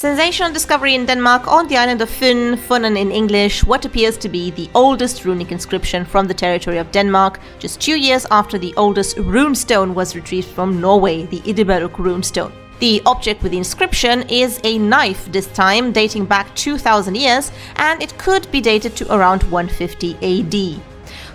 Sensational discovery in Denmark on the island of Funen in English, what appears to be the oldest runic inscription from the territory of Denmark, just 2 years after the oldest runestone was retrieved from Norway, the Icelandic runestone. The object with the inscription is a knife, this time dating back 2000 years, and it could be dated to around 150 AD.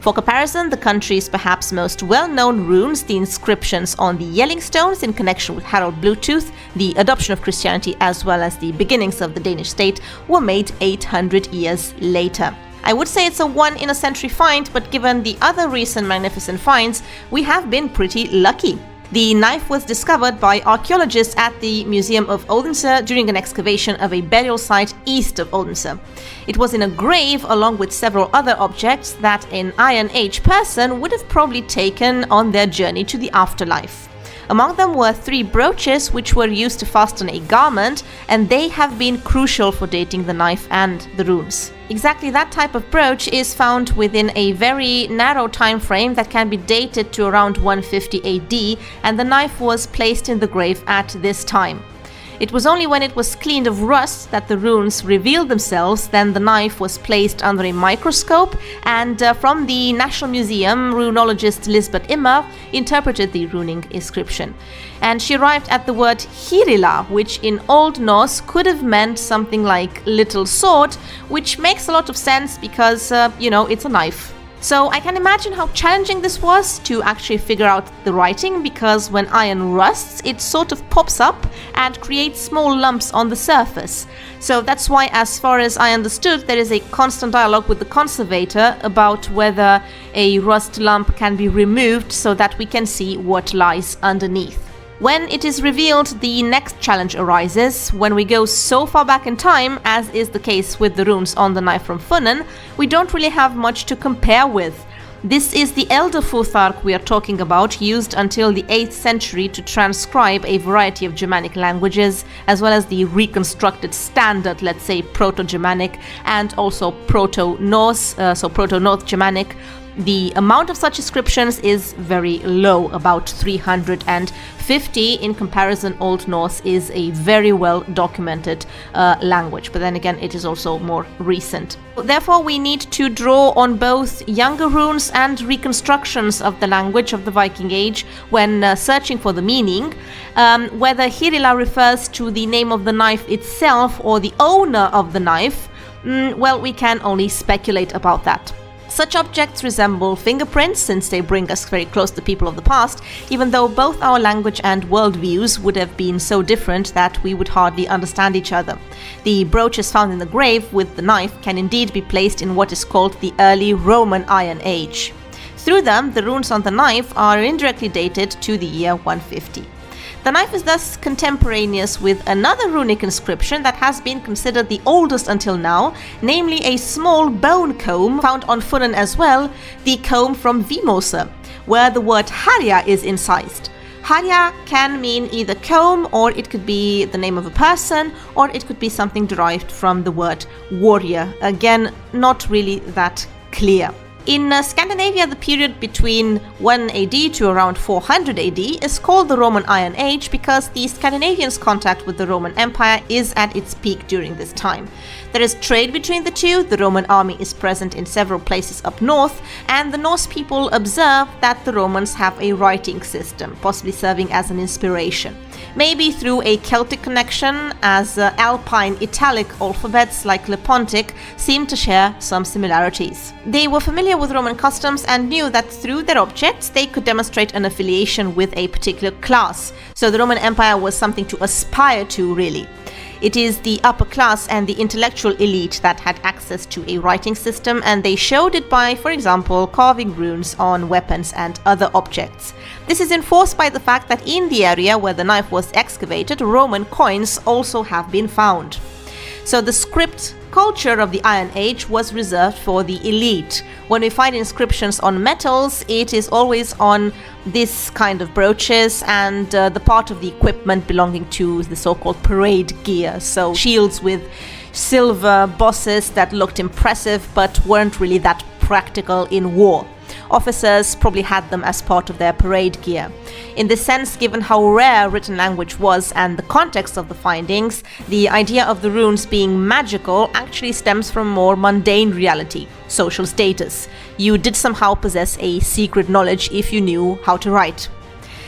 For comparison, the country's perhaps most well-known runes, the inscriptions on the Yelling stones in connection with Harald Bluetooth, the adoption of Christianity as well as the beginnings of the Danish state, were made 800 years later. I would say it's a one-in-a-century find, but given the other recent magnificent finds, we have been pretty lucky. The knife was discovered by archaeologists at the Museum of Odense during an excavation of a burial site east of Odense. It was in a grave along with several other objects that an Iron Age person would have probably taken on their journey to the afterlife. Among them were 3 brooches which were used to fasten a garment, and they have been crucial for dating the knife and the runes. Exactly that type of brooch is found within a very narrow time frame that can be dated to around 150 AD, and the knife was placed in the grave at this time. It was only when it was cleaned of rust that the runes revealed themselves. Then the knife was placed under a microscope, and from the National Museum, runologist Lisbeth Immer interpreted the runic inscription. And she arrived at the word hirila, which in Old Norse could have meant something like little sword, which makes a lot of sense because, it's a knife. So I can imagine how challenging this was to actually figure out the writing, because when iron rusts, it sort of pops up and creates small lumps on the surface. So that's why, as far as I understood, there is a constant dialogue with the conservator about whether a rust lump can be removed so that we can see what lies underneath. When it is revealed, the next challenge arises. When we go so far back in time, as is the case with the runes on the knife from Funen, we don't really have much to compare with. This is the Elder Futhark we are talking about, used until the 8th century to transcribe a variety of Germanic languages, as well as the reconstructed standard, let's say, Proto-Germanic and also Proto-Norse, so Proto-North Germanic. The amount of such inscriptions is very low, about 350. In comparison, Old Norse is a very well documented language, but then again, it is also more recent. Therefore, we need to draw on both younger runes and reconstructions of the language of the Viking Age when searching for the meaning. Whether Hirila refers to the name of the knife itself or the owner of the knife, well, we can only speculate about that. Such objects resemble fingerprints, since they bring us very close to people of the past, even though both our language and worldviews would have been so different that we would hardly understand each other. The brooches found in the grave with the knife can indeed be placed in what is called the early Roman Iron Age. Through them, the runes on the knife are indirectly dated to the year 150. The knife is thus contemporaneous with another runic inscription that has been considered the oldest until now, namely a small bone comb found on Funen as well, the comb from Vimose, where the word harja is incised. Harja can mean either comb, or it could be the name of a person, or it could be something derived from the word warrior. Again, not really that clear. In Scandinavia, the period between 1 AD to around 400 AD is called the Roman Iron Age because the Scandinavians' contact with the Roman Empire is at its peak during this time. There is trade between the two, the Roman army is present in several places up north, and the Norse people observe that the Romans have a writing system, possibly serving as an inspiration. Maybe through a Celtic connection, as Alpine Italic alphabets like Lepontic seem to share some similarities. They were familiar with Roman customs and knew that through their objects they could demonstrate an affiliation with a particular class. So the Roman Empire was something to aspire to, really. It is the upper class and the intellectual elite that had access to a writing system, and they showed it by, for example, carving runes on weapons and other objects. This is enforced by the fact that in the area where the knife was excavated, Roman coins also have been found. So the script culture of the Iron Age was reserved for the elite. When we find inscriptions on metals, it is always on this kind of brooches and the part of the equipment belonging to the so-called parade gear. So shields with silver bosses that looked impressive but weren't really that practical in war. Officers probably had them as part of their parade gear. In this sense, given how rare written language was and the context of the findings, the idea of the runes being magical actually stems from more mundane reality, social status. You did somehow possess a secret knowledge if you knew how to write.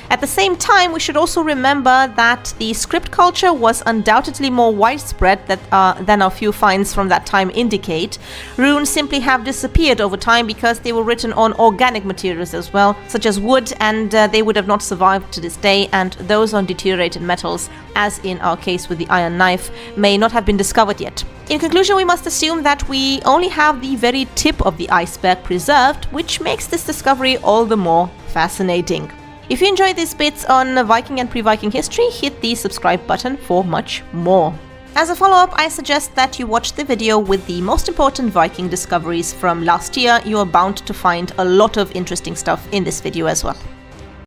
At the same time, we should also remember that the script culture was undoubtedly more widespread than our few finds from that time indicate. Runes simply have disappeared over time because they were written on organic materials as well, such as wood, and they would have not survived to this day, and those on deteriorated metals, as in our case with the iron knife, may not have been discovered yet. In conclusion, we must assume that we only have the very tip of the iceberg preserved, which makes this discovery all the more fascinating. If you enjoyed these bits on Viking and pre-Viking history, hit the subscribe button for much more. As a follow-up, I suggest that you watch the video with the most important Viking discoveries from last year. You are bound to find a lot of interesting stuff in this video as well.